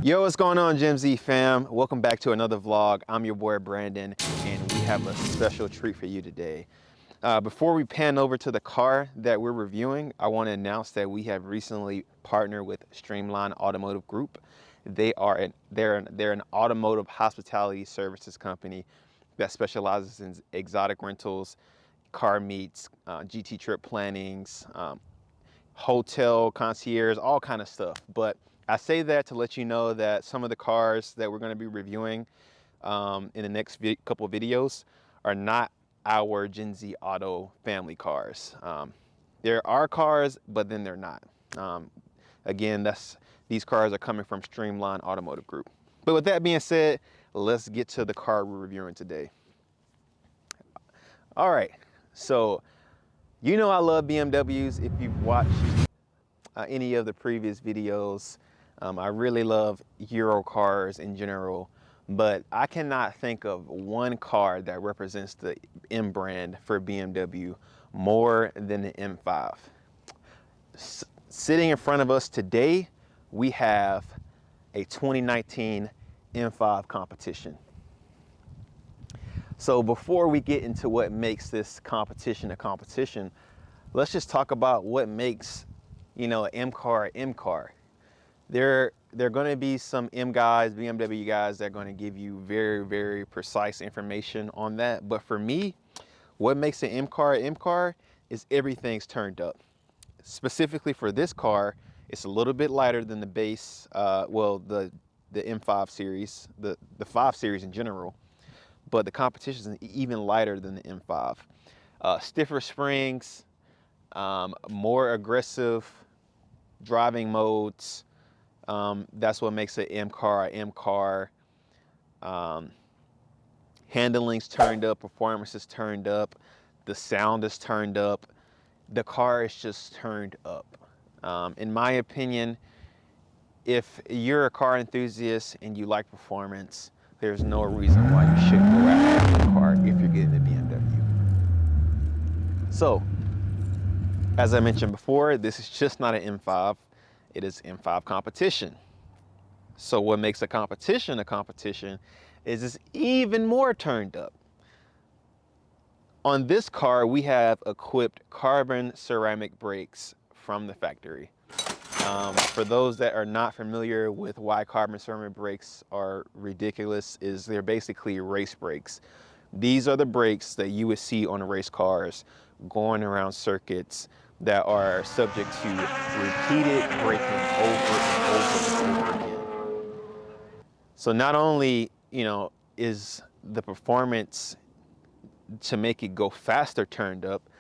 Yo, what's going on, Gen Z fam? Welcome back to another vlog. I'm your boy Brandon, and we have a special treat for you today. Before we pan over to the car that we're reviewing, I want to announce that we have recently partnered with Streamline Automotive Group. They're an automotive hospitality services company that specializes in exotic rentals, car meets, GT trip plannings, hotel concierge, all kind of stuff. But I say that to let you know that some of the cars that we're going to be reviewing in the next couple of videos are not our Gen Z Auto family cars. There are cars, but then they're not. Again, these cars are coming from Streamline Automotive Group. But with that being said, let's get to the car we're reviewing today. All right, so you know I love BMWs. If you've watched any of the previous videos, I really love Euro cars in general, but I cannot think of one car that represents the M brand for BMW more than the M5. Sitting in front of us today, we have a 2019 M5 Competition. So before we get into what makes this competition a competition, let's just talk about what makes, an M car. There are going to be some M guys, BMW guys that are going to give you very, very precise information on that. But for me, what makes an M car is everything's turned up. Specifically for this car, it's a little bit lighter than the base, the M5 series, the 5 series in general. But the competition is even lighter than the M5. Stiffer springs, more aggressive driving modes. That's what makes an M car. Handling's turned up, performance is turned up, the sound is turned up. The car is just turned up. In my opinion, if you're a car enthusiast and you like performance, there's no reason why you shouldn't go after the car if you're getting a BMW. So, as I mentioned before, this is just not an M5. It is M5 Competition. So what makes a competition is it's even more turned up. On this car, we have equipped carbon ceramic brakes from the factory. For those that are not familiar with why carbon ceramic brakes are ridiculous, is they're basically race brakes. These are the brakes that you would see on race cars going around circuits that are subject to repeated braking over and over again. So not only, is the performance to make it go faster turned up,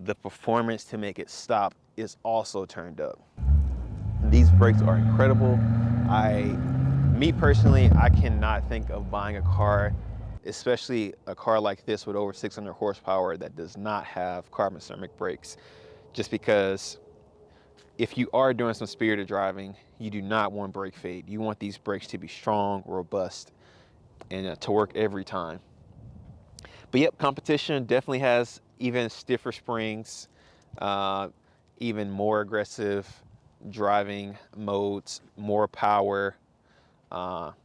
the performance to make it stop is also turned up. These brakes are incredible. Me personally, I cannot think of buying a car, especially a car like this with over 600 horsepower that does not have carbon ceramic brakes. Just because if you are doing some spirited driving, you do not want brake fade. You want these brakes to be strong, robust, and to work every time. But yep, competition definitely has even stiffer springs, even more aggressive driving modes, more power. Got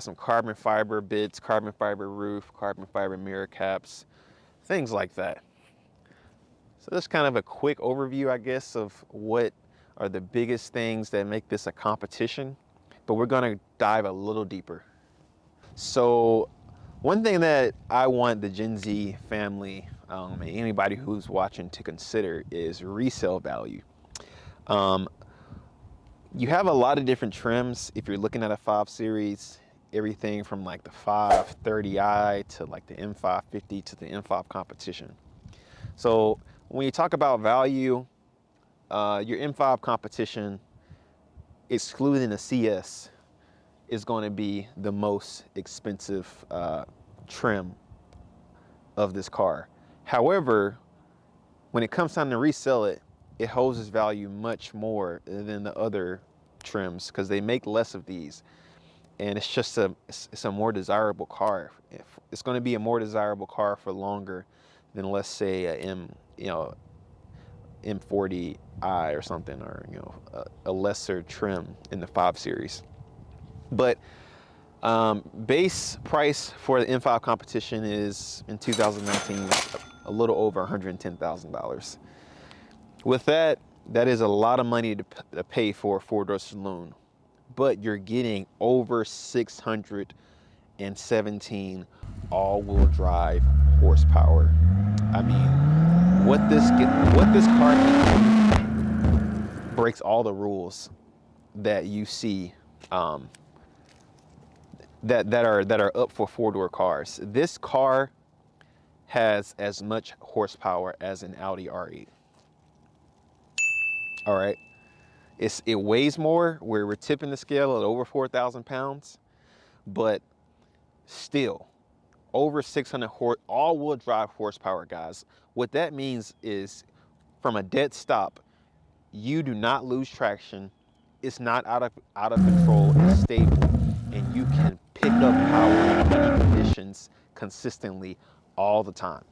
some carbon fiber bits, carbon fiber roof, carbon fiber mirror caps, things like that. So that's kind of a quick overview, I guess, of what are the biggest things that make this a competition, but we're gonna dive a little deeper. So one thing that I want the Gen Z family, and anybody who's watching to consider is resale value. You have a lot of different trims. If you're looking at a 5 Series, everything from like the 530i to like the M550 to the M5 Competition. So when you talk about value, your M5 Competition, excluding the CS, is going to be the most expensive trim of this car. However, when it comes time to resell it, it holds its value much more than the other trims because they make less of these, and it's just it's a more desirable car. It's going to be a more desirable car for longer than, let's say, a M40i or something, or a lesser trim in the 5 Series. But base price for the M5 Competition is in 2019 a little over $110,000. With that, that is a lot of money to pay for a four-door saloon, but you're getting over 617 all-wheel drive horsepower. I mean, what this car can do breaks all the rules that you see that are up for four-door cars. This car has as much horsepower as an Audi R8. All right, it weighs more. We're tipping the scale at over 4,000 pounds, but still over 600 all-wheel drive horsepower, guys. What that means is, from a dead stop, you do not lose traction. It's not out of control. It's stable, and you can pick up power in any conditions consistently all the time.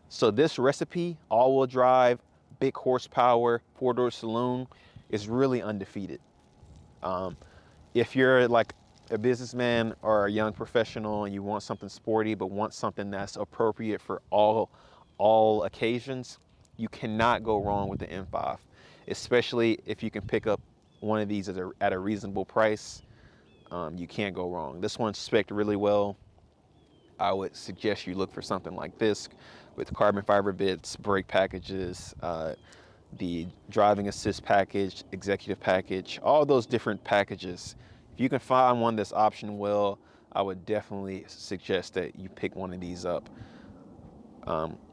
So this recipe, all-wheel drive, big horsepower, four-door saloon, is really undefeated. If you're like a businessman or a young professional and you want something sporty but want something that's appropriate for all occasions, you cannot go wrong with the M5, especially if you can pick up one of these at a reasonable price. You can't go wrong. This one's spec'd really well. I would suggest you look for something like this with carbon fiber bits, brake packages, the driving assist package, executive package, all those different packages. If you can find one that's optioned well, I would definitely suggest that you pick one of these up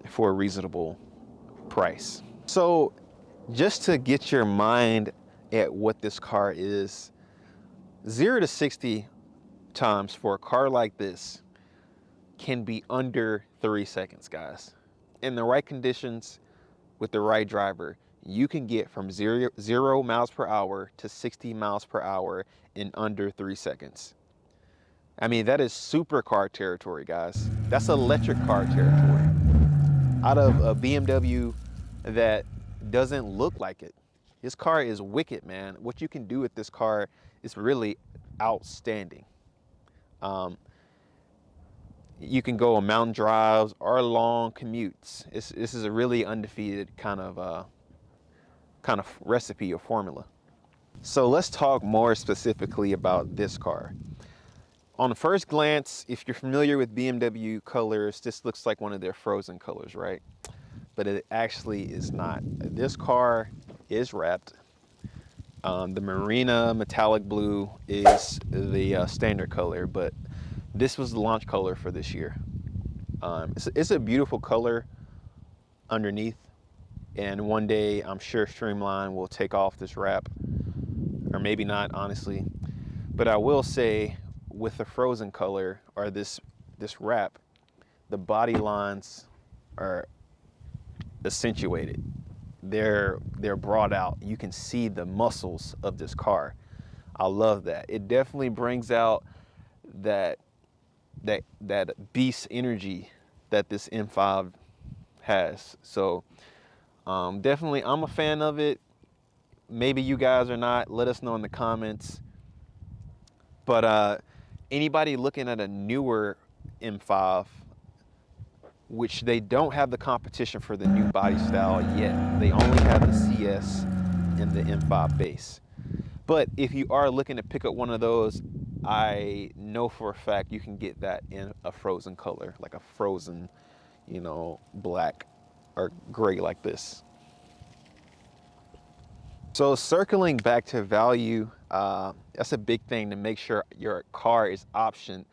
for a reasonable price. So just to get your mind at what this car is, 0 to 60 times for a car like this can be under 3 seconds, guys. In the right conditions, with the right driver, you can get from 0 miles per hour to 60 miles per hour in under 3 seconds. I mean, that is supercar territory, guys. That's electric car territory. Out of a BMW that doesn't look like it. This car is wicked, man. What you can do with this car is really outstanding. You can go on mountain drives or long commutes. This is a really undefeated kind of recipe or formula. So let's talk more specifically about this car. On the first glance, if you're familiar with BMW colors, this looks like one of their frozen colors, right? But it actually is not. This car is wrapped. The Marina metallic blue is the standard color, but this was the launch color for this year. It's a beautiful color underneath, and one day I'm sure Streamline will take off this wrap, or maybe not, honestly. But I will say, with the frozen color or this wrap, the body lines are accentuated. They're brought out. You can see the muscles of this car. I love that. It definitely brings out that beast energy that this M5 has. So definitely, I'm a fan of it. Maybe you guys are not. Let us know in the comments. But anybody looking at a newer M5, which they don't have the competition for the new body style yet. They only have the CS and the M5 base. But if you are looking to pick up one of those, I know for a fact you can get that in a frozen color, like a frozen, black or gray like this. So circling back to value, that's a big thing, to make sure your car is optioned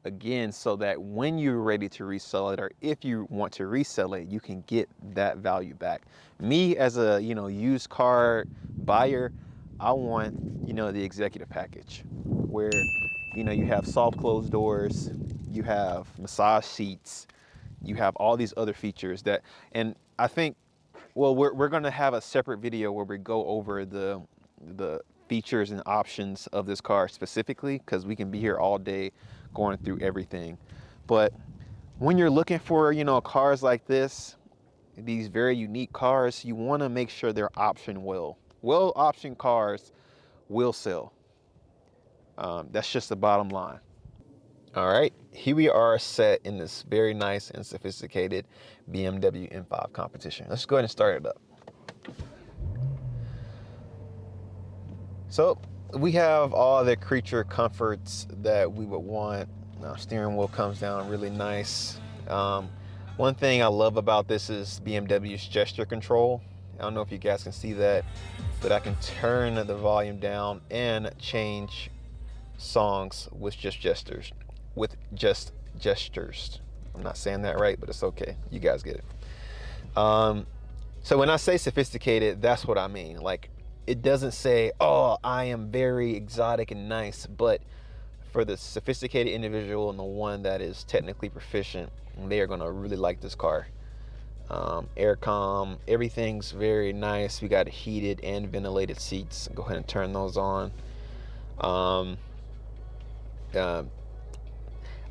again, so that when you're ready to resell it, or if you want to resell it, you can get that value back. Me as a used car buyer, I want the executive package, where you have soft closed doors, you have massage seats, you have all these other features that, and I think, well, we're going to have a separate video where we go over the features and options of this car specifically, because we can be here all day going through everything. But when you're looking for cars like this, these very unique cars, you want to make sure they're optioned well. Well optioned cars will sell. That's just the bottom line. All right, here we are set in this very nice and sophisticated BMW M5 Competition. Let's go ahead and start it up. So we have all the creature comforts that we would want. Steering wheel comes down really nice. One thing I love about this is BMW's gesture control. I don't know if you guys can see that, but I can turn the volume down and change songs with just gestures. I'm not saying that right, but it's okay. You guys get it. So when I say sophisticated, that's what I mean. Like, it doesn't say, oh, I am very exotic and nice, but for the sophisticated individual and the one that is technically proficient, they are gonna really like this car. Aircom, everything's very nice. We got heated and ventilated seats. Go ahead and turn those on.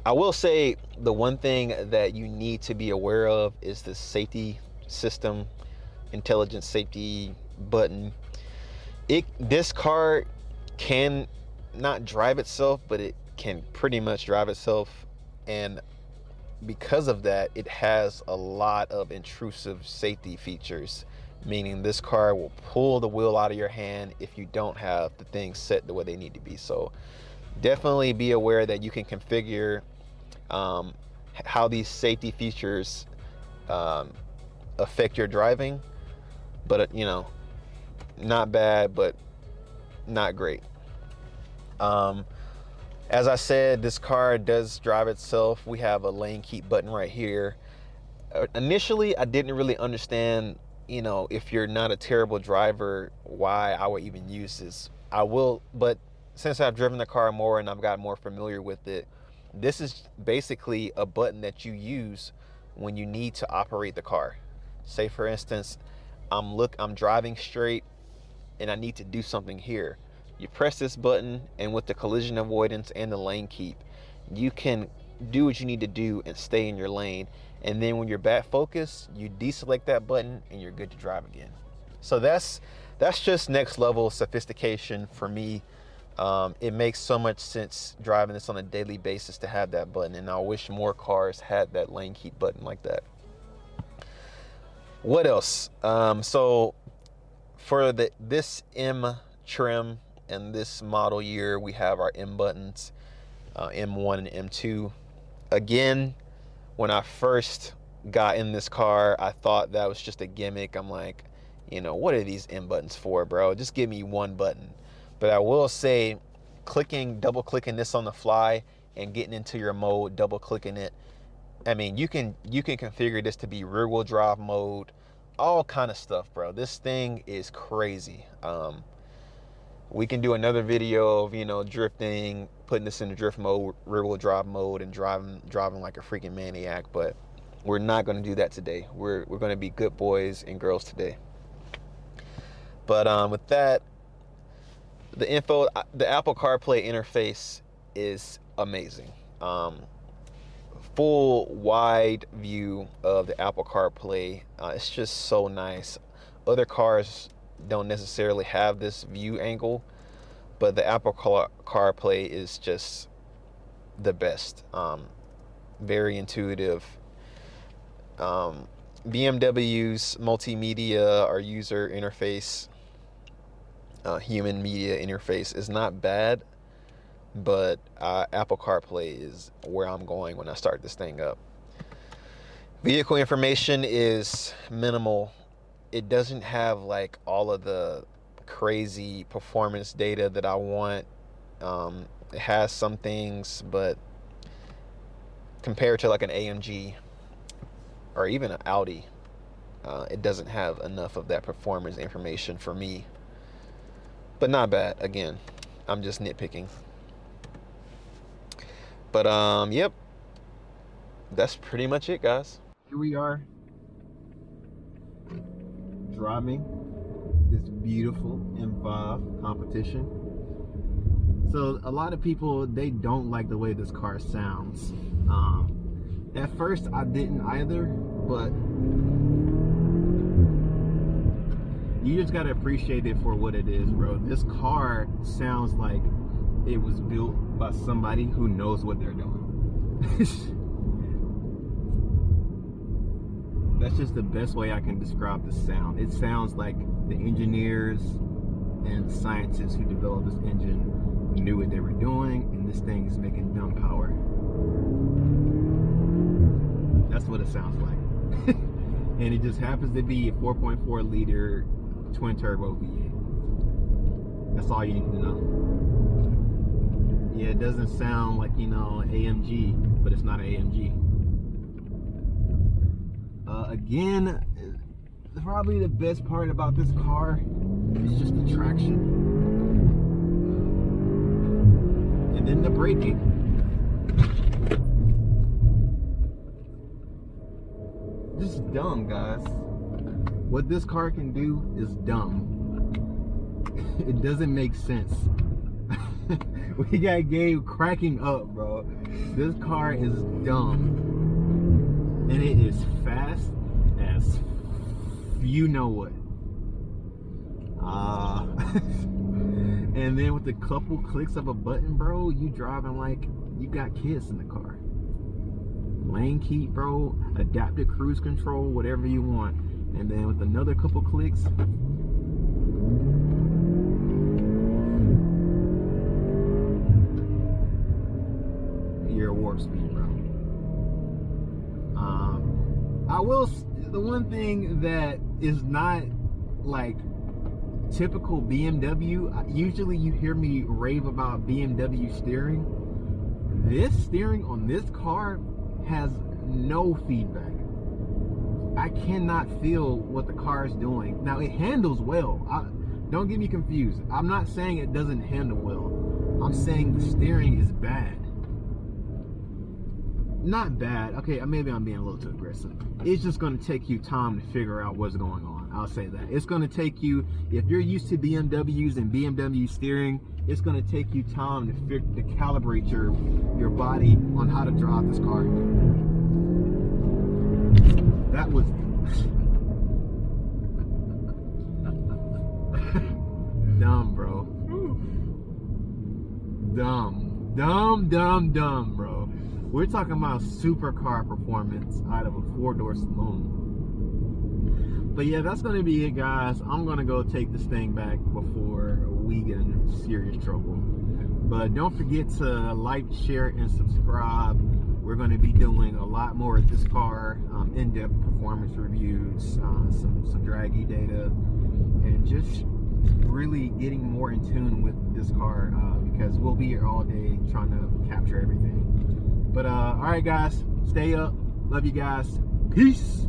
I will say the one thing that you need to be aware of is the safety system, intelligent safety button. This car can not drive itself, but it can pretty much drive itself, and because of that, it has a lot of intrusive safety features, meaning this car will pull the wheel out of your hand if you don't have the things set the way they need to be. So definitely be aware that you can configure how these safety features affect your driving, but you know, not bad, but not great. As I said, this car does drive itself. We have a lane keep button right here. Initially, I didn't really understand, you know, if you're not a terrible driver, why I would even use this. I will, but since I've driven the car more and I've got more familiar with it, this is basically a button that you use when you need to operate the car. Say for instance, I'm driving straight and I need to do something here. You press this button, and with the collision avoidance and the lane keep, you can do what you need to do and stay in your lane. And then when you're back focused, you deselect that button and you're good to drive again. So that's just next level sophistication for me. It makes so much sense driving this on a daily basis to have that button, and I wish more cars had that lane keep button like that. What else? So for this M trim and this model year, we have our M buttons, M1 and M2. Again, when I first got in this car, I thought that was just a gimmick. I'm like, you know, what are these M buttons for, bro? Just give me one button. But I will say, double clicking this on the fly and getting into your mode, double clicking it, I mean, you can configure this to be rear wheel drive mode, all kind of stuff, bro. This thing is crazy. We can do another video of, you know, drifting, putting this in the drift mode, rear wheel drive mode, and driving like a freaking maniac, but we're not going to do that today. We're going to be good boys and girls today. But with that, the Apple CarPlay interface is amazing. Full wide view of the Apple CarPlay. It's just so nice. Other cars don't necessarily have this view angle, but the Apple CarPlay is just the best. Very intuitive. BMW's multimedia or user interface, human media interface is not bad, but Apple CarPlay is where I'm going when I start this thing up. Vehicle information is minimal. It doesn't have like all of the crazy performance data that I want. It has some things, but compared to like an AMG or even an Audi, it doesn't have enough of that performance information for me. But not bad. Again, I'm just nitpicking. But yep, that's pretty much it, guys. Here we are driving this beautiful M5 Competition. So a lot of people, they don't like the way this car sounds. At first I didn't either, but you just gotta appreciate it for what it is, bro. This car sounds like it was built by somebody who knows what they're doing. That's just the best way I can describe the sound. It sounds like the engineers and scientists who developed this engine knew what they were doing, and this thing is making dumb power. That's what it sounds like. And it just happens to be a 4.4 liter twin turbo V8. That's all you need to know. Yeah, it doesn't sound like, you know, an AMG, but it's not an AMG. Again, probably the best part about this car is just the traction. And then the braking. Just dumb, guys. What this car can do is dumb. It doesn't make sense. We got Gabe cracking up, bro. This car is dumb. And it is fast as you know what. And then with a couple clicks of a button, bro, you driving like you got kids in the car. Lane keep, bro, adaptive cruise control, whatever you want. And then with another couple clicks, you're at warp speed, bro. The one thing that is not like typical BMW, usually you hear me rave about BMW steering. This steering on this car has no feedback. I cannot feel what the car is doing. Now it handles well. Don't get me confused. I'm not saying it doesn't handle well. I'm saying the steering is bad. Not bad. Okay, maybe I'm being a little too aggressive. It's just going to take you time to figure out what's going on. I'll say that. It's going to take you, if you're used to BMWs and BMW steering, it's going to take you time to calibrate your body on how to drive this car. That was dumb, bro. Dumb, bro. We're talking about supercar performance out of a four-door saloon. But yeah, that's going to be it, guys. I'm going to go take this thing back before we get into serious trouble. But don't forget to like, share, and subscribe. We're going to be doing a lot more of this car, in-depth performance reviews, some draggy data, and just really getting more in tune with this car, because we'll be here all day trying to capture everything. But all right, guys, stay up. Love you guys. Peace.